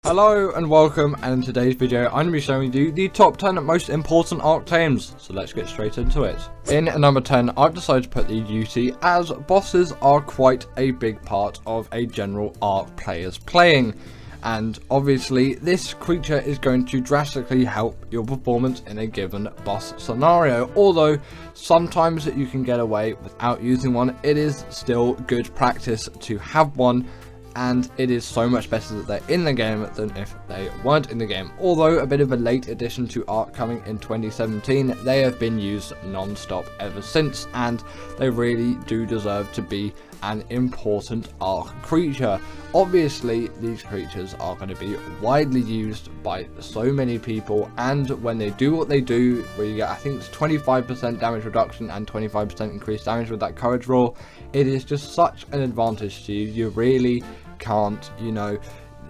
Hello and welcome, and in today's video I'm going to be showing you the top 10 most important Ark Tames, so let's get straight into it. In at number 10, I've decided to put the Yuty, as bosses are quite a big part of a general Ark player's playing, and obviously this creature is going to drastically help your performance in a given boss scenario. Although sometimes you can get away without using one, it is still good practice to have one. And it is so much better that they're in the game than if they weren't in the game. Although a bit of a late addition to Ark coming in 2017, they have been used non-stop ever since, and they really do deserve to be an important Ark creature. Obviously, these creatures are going to be widely used by so many people, and when they do what they do, where you get, I think it's 25% damage reduction and 25% increased damage with that courage roll, it is just such an advantage to you. You really can't,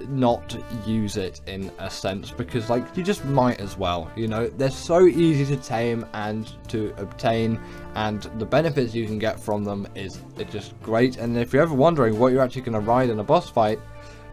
not use it in a sense, because you just might as well. They're so easy to tame and to obtain, and the benefits you can get from them is just great. And if you're ever wondering what you're actually going to ride in a boss fight,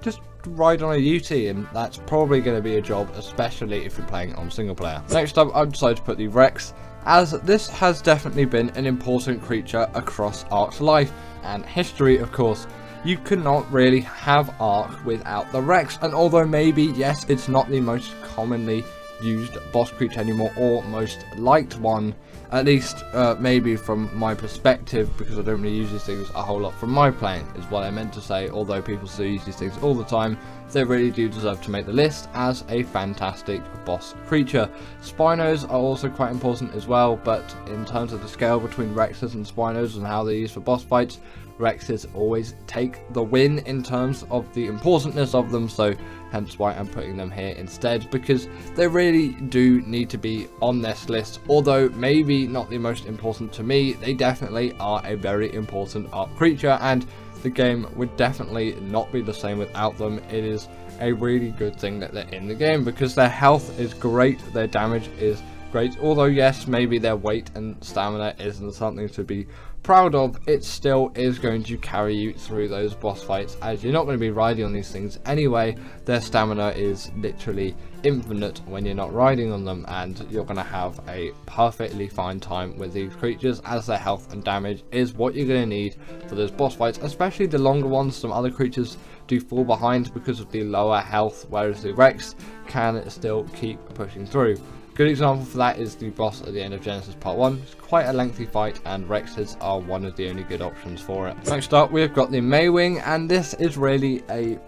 just ride on a UT, and that's probably going to be a job, especially if you're playing on single player. Next up, I've decided to put the Rex, as this has definitely been an important creature across Ark's life and history. Of course, you cannot really have Ark without the Rex, and although maybe, yes, it's not the most commonly used boss creature anymore, or most liked one, at least maybe from my perspective, because I don't really use these things a whole lot from my playing, is what I meant to say. Although people still use these things all the time, they really do deserve to make the list as a fantastic boss creature. Spinos are also quite important as well, but in terms of the scale between Rexes and Spinos and how they're used for boss fights, Rexes always take the win in terms of the importance of them, so hence why I'm putting them here instead, because they really do need to be on this list. Although maybe not the most important to me, they definitely are a very important Ark creature, and the game would definitely not be the same without them. It is a really good thing that they're in the game, because their health is great, their damage is great. Although yes, maybe their weight and stamina isn't something to be proud of, it still is going to carry you through those boss fights, as you're not going to be riding on these things anyway. Their stamina is literally infinite when you're not riding on them, and you're going to have a perfectly fine time with these creatures, as their health and damage is what you're going to need for those boss fights, especially the longer ones. Some other creatures do fall behind because of the lower health, whereas the Rex can still keep pushing through. Good example for that is the boss at the end of Genesis Part 1. It's quite a lengthy fight, and Rexes are one of the only good options for it. Next up, we've got the Maewing, and this is really a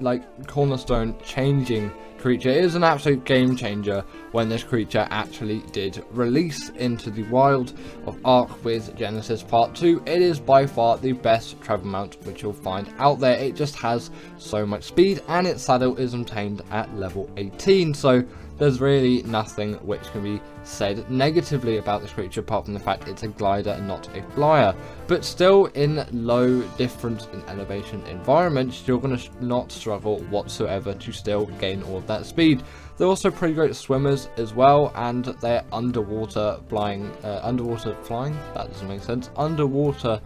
cornerstone changing creature. It is an absolute game changer when this creature actually did release into the wild of Ark with Genesis Part 2. It is by far the best travel mount which you'll find out there. It just has so much speed, and its saddle is obtained at level 18, so there's really nothing which can be said negatively about this creature, apart from the fact it's a glider and not a flyer. But still, in low difference in elevation environments, you're going to not struggle whatsoever to still gain all of that speed. They're also pretty great swimmers as well, and their underwater flying, that doesn't make sense, underwater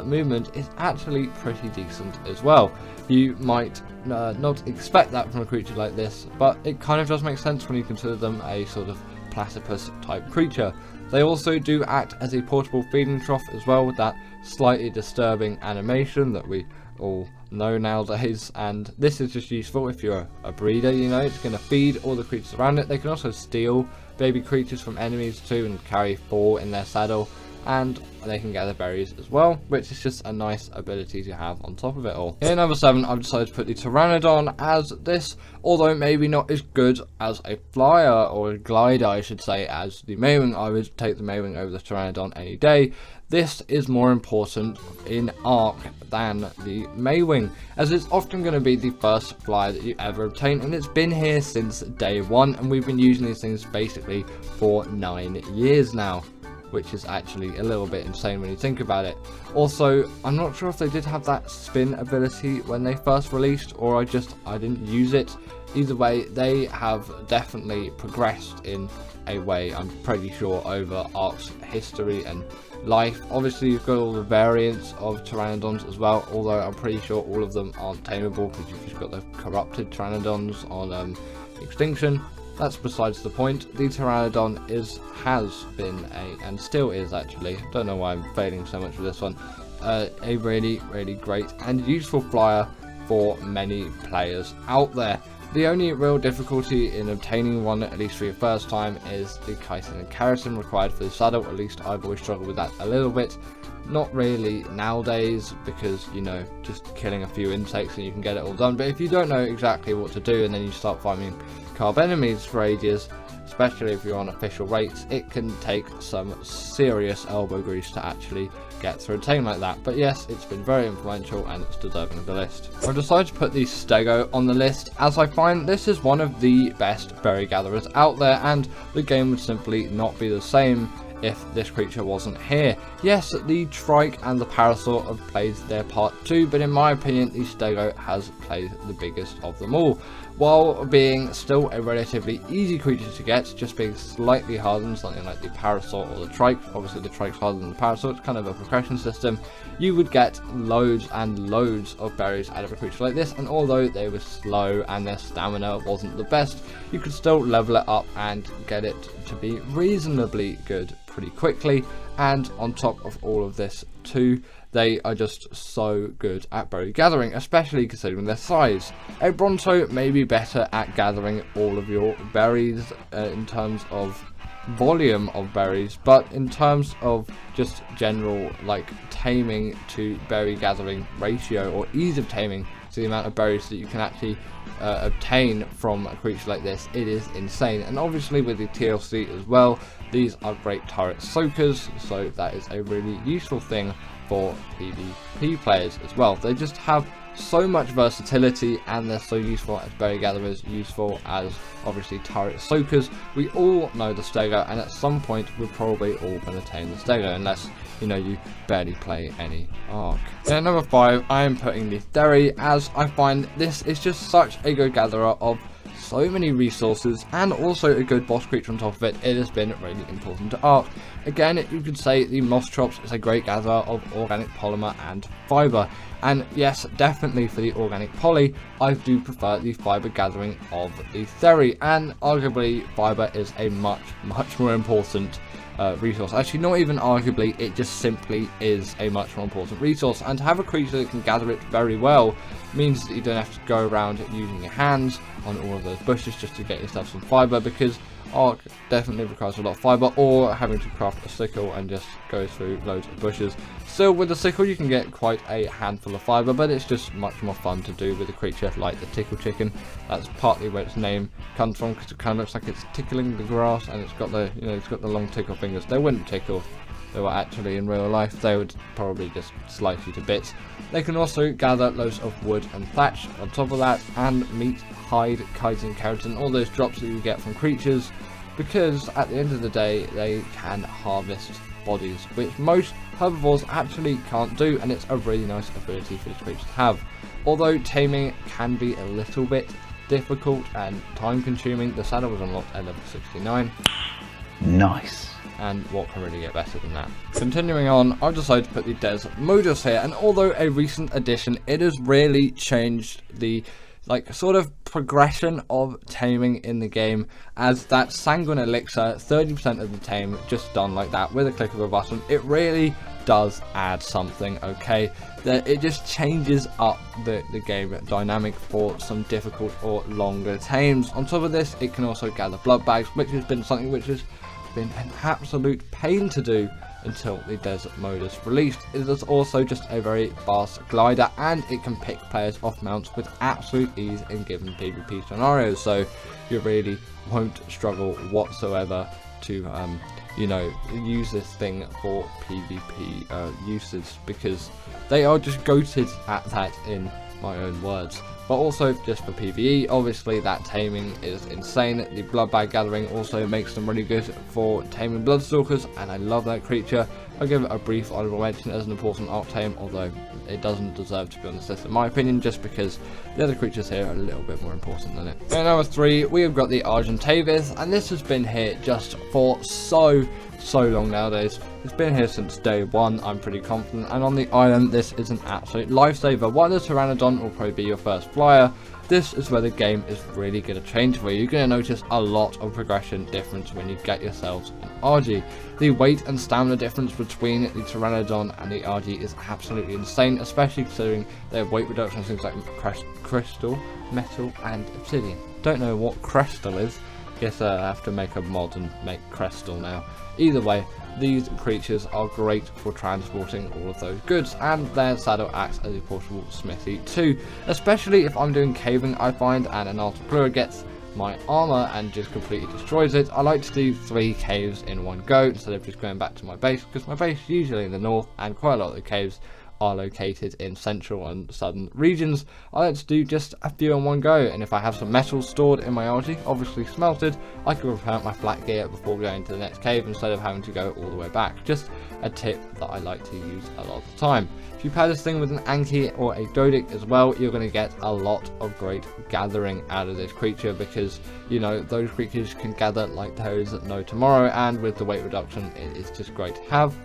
movement is actually pretty decent as well. You might not expect that from a creature like this, but it kind of does make sense when you consider them a sort of platypus type creature. They also do act as a portable feeding trough as well, with that slightly disturbing animation that we all know nowadays, and this is just useful if you're a breeder. It's going to feed all the creatures around it. They can also steal baby creatures from enemies too and carry 4 in their saddle, and they can gather berries as well, which is just a nice ability to have on top of it all. In number 7, I've decided to put the Pteranodon, as this, although maybe not as good as a flyer or a glider, I should say, as the Maewing. I would take the Maewing over the Pteranodon any day. This is more important in Ark than the Maewing, as it's often going to be the first flyer that you ever obtain, and it's been here since day 1, and we've been using these things basically for 9 years now, which is actually a little bit insane when you think about it. Also, I'm not sure if they did have that spin ability when they first released, or I didn't use it either way, they have definitely progressed in a way, I'm pretty sure, over Ark's history and life. Obviously, you've got all the variants of Pteranodons as well, although I'm pretty sure all of them aren't tameable because you've just got the corrupted Pteranodons on extinction. That's besides the point. The Pteranodon has been and still is actually, don't know why I'm failing so much with this one, a really great and useful flyer for many players out there. The only real difficulty in obtaining one, at least for your first time, is the chitin and keratin required for the saddle. At least I've always struggled with that a little bit. Not really nowadays, because, you know, just killing a few insects and you can get it all done. But if you don't know exactly what to do and then you start farming carb enemies for ages, especially if you're on official rates, it can take some serious elbow grease to actually get through a tame like that. But yes, it's been very influential and it's deserving of the list. I've decided to put the Stego on the list as I find this is one of the best berry gatherers out there, and the game would simply not be the same if this creature wasn't here. Yes, the Trike and the Parasaur have played their part too, but in my opinion the Stego has played the biggest of them all. While being still a relatively easy creature to get, just being slightly harder than something like the Parasaur or the Trike. Obviously the Trike's harder than the Parasaur, it's kind of a progression system. You would get loads and loads of berries out of a creature like this, and although they were slow and their stamina wasn't the best, you could still level it up and get it to be reasonably good pretty quickly. And on top of all of this too, they are just so good at berry gathering, especially considering their size. A Bronto may be better at gathering all of your berries in terms of volume of berries, but in terms of just general like taming to berry gathering ratio, or ease of taming to the amount of berries that you can actually obtain from a creature like this, it is insane. And obviously with the TLC as well, these are great turret soakers, so that is a really useful thing for PvP players as well. They just have so much versatility and they're so useful as berry gatherers, useful as obviously turret soakers. We all know the Stego, and at some point we're probably all going to tame the Stego, unless, you know, you barely play any Ark. At number 5, I am putting the Theri, as I find this is just such a good gatherer of so many resources, and also a good boss creature on top of it. It has been really important to Ark. Again, you could say the Mostrops is a great gatherer of organic polymer and fibre, and yes, definitely for the organic poly, I do prefer the fibre gathering of the Theri, and arguably fibre is a much more important resource. Actually, not even arguably, it just simply is a much more important resource, and to have a creature that can gather it very well means that you don't have to go around using your hands on all of those bushes just to get yourself some fibre, because Ark definitely requires a lot of fibre, or having to craft a sickle and just go through loads of bushes. Still, with the sickle you can get quite a handful of fibre, but it's just much more fun to do with a creature like the Tickle Chicken. That's partly where its name comes from, because it kind of looks like it's tickling the grass, and it's got the, you know, it's got the long tickle fingers. They wouldn't tickle if they were actually in real life, they would probably just slice you to bits. They can also gather loads of wood and thatch on top of that, and meat, hide, chitin, keratin, all those drops that you get from creatures, because at the end of the day they can harvest bodies, which most herbivores actually can't do, and it's a really nice ability for this creature to have. Although taming can be a little bit difficult and time consuming, the saddle was unlocked at level 69. Nice. And what can really get better than that? Continuing on, I've decided to put the Desmodus here, and although a recent addition, it has really changed the sort of progression of taming in the game, as that Sanguine Elixir, 30% of the tame just done like that with a click of a button. It really does add something, okay? That it just changes up the game dynamic for some difficult or longer tames. On top of this, it can also gather blood bags, which has been something which has been an absolute pain to do until the Desmodus released. It is also just a very fast glider, and it can pick players off mounts with absolute ease in given PvP scenarios, so you really won't struggle whatsoever to you know, use this thing for PvP uses, because they are just goated at that in my own words. But also just for PvE, obviously that taming is insane. The blood bag gathering also makes them really good for taming bloodstalkers, and I love that creature. I'll give it a brief honorable mention as an important Ark tame, although it doesn't deserve to be on this list in my opinion, just because the other creatures here are a little bit more important than it. At number 3, we have got the Argentavis, and this has been here just for so long nowadays. It's been here since day 1, I'm pretty confident, and on the island this is an absolute lifesaver. While the Pteranodon will probably be your first flyer, this is where the game is really going to change for you. You're going to notice a lot of progression difference when you get yourselves an RG. The weight and stamina difference between the Pteranodon and the RG is absolutely insane, especially considering their weight reduction on things like crystal, metal and obsidian. Don't know what crystal is. Guess I have to make a mod and make crystal now. Either way, these creatures are great for transporting all of those goods, and their saddle acts as a portable smithy too, especially if I'm doing caving, I find, and an Artiplura gets my armor and just completely destroys it. I like to do 3 caves in one go instead of just going back to my base, because my base is usually in the north and quite a lot of the caves are located in central and southern regions. I like to do just a few in one go, and if I have some metal stored in my RG, obviously smelted, I can repair my flat gear before going to the next cave instead of having to go all the way back. Just a tip that I like to use a lot of the time. If you pair this thing with an Anki or a Dodic as well, you're going to get a lot of great gathering out of this creature, because you know those creatures can gather like there is no tomorrow, and with the weight reduction it is just great to have.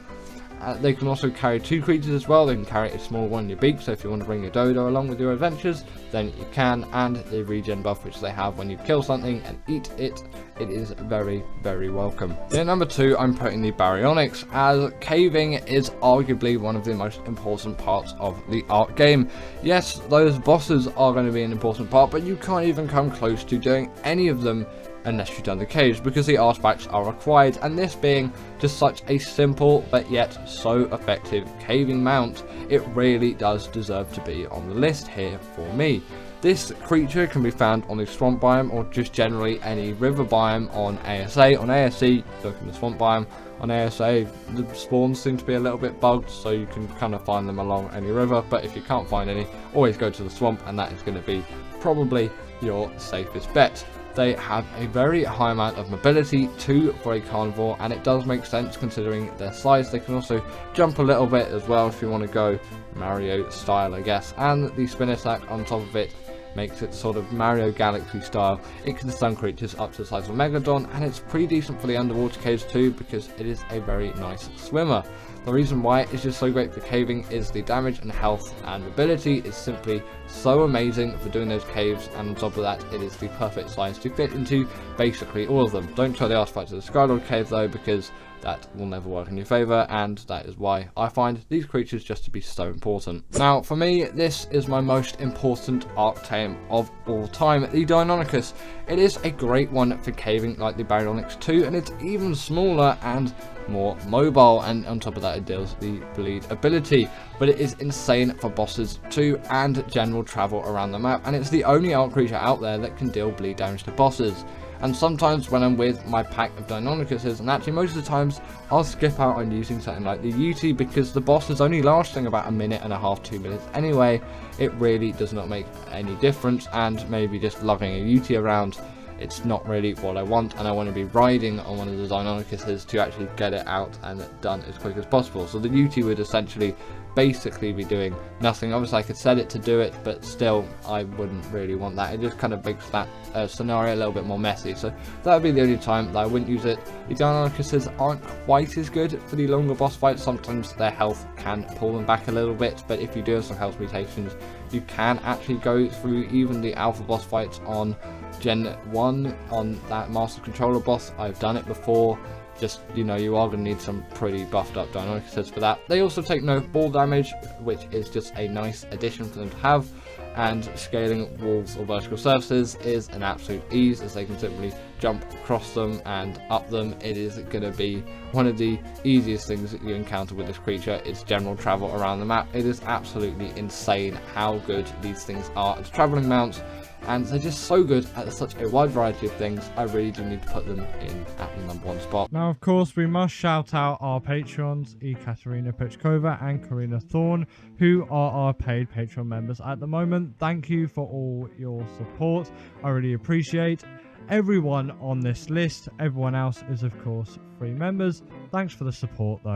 They can also carry 2 creatures as well. They can carry a small one in your beak, so if you want to bring your dodo along with your adventures, then you can. And the regen buff which they have when you kill something and eat it, it is very welcome. At number 2, I'm putting the Baryonyx, as caving is arguably one of the most important parts of the Ark game. Yes, those bosses are going to be an important part, but you can't even come close to doing any of them unless you've done the caves, because the artifacts are required, and this being just such a simple but yet so effective caving mount, it really does deserve to be on the list here for me. This creature can be found on the swamp biome, or just generally any river biome on ASA. On ASC, look in the swamp biome. On ASA, the spawns seem to be a little bit bugged, so you can kind of find them along any river, but if you can't find any, always go to the swamp, and that is going to be probably your safest bet. They have a very high amount of mobility too for a carnivore, and it does make sense considering their size. They can also jump a little bit as well if you want to go Mario style, I guess, and the spin attack on top of it makes it sort of Mario Galaxy style. It can stun creatures up to the size of a Megalodon, and it's pretty decent for the underwater caves too, because it is a very nice swimmer. The reason why it's just so great for caving is the damage and health and mobility is simply so amazing for doing those caves, and on top of that it is the perfect size to fit into basically all of them. Don't try the artifact of the Skylord cave though, because that will never work in your favour, and that is why I find these creatures just to be so important. Now for me, this is my most important Ark tame of all time, the Deinonychus. It is a great one for caving like the Baryonyx too, and it's even smaller and more mobile, and on top of that it deals the bleed ability, but it is insane for bosses too and general travel around the map, and it's the only Ark creature out there that can deal bleed damage to bosses. And sometimes when I'm with my pack of Deinonychuses, and actually most of the times, I'll skip out on using something like the Yuty, because the boss is only lasting about a minute and a half, 2 minutes anyway. It really does not make any difference, and maybe just lugging a Yuty around, it's not really what I want, and I want to be riding on one of the Deinonychuses to actually get it out and done as quick as possible. So the Yuty would essentially basically be doing nothing. Obviously I could set it to do it, but still I wouldn't really want that. It just kind of makes that scenario a little bit more messy, so that would be the only time that I wouldn't use it. The Deinonychuses aren't quite as good for the longer boss fights. Sometimes their health can pull them back a little bit, but if you do have some health mutations, you can actually go through even the alpha boss fights on Gen 1 on that Master Controller boss. I've done it before. Just, you know, you are going to need some pretty buffed up Deinonychuses for that. They also take no ball damage, which is just a nice addition for them to have, and scaling walls or vertical surfaces is an absolute ease, as they can simply jump across them and up them. It is going to be one of the easiest things that you encounter with this creature. It's general travel around the map. It is absolutely insane how good these things are as traveling mounts. and they're just so good at such a wide variety of things. I really do need to put them in at the #1 spot. Now, of course, we must shout out our patrons, Ekaterina Puchkova and Karina Thorne, who are our paid Patreon members at the moment. Thank you for all your support. I really appreciate everyone on this list. Everyone else is, of course, free members. Thanks for the support, though.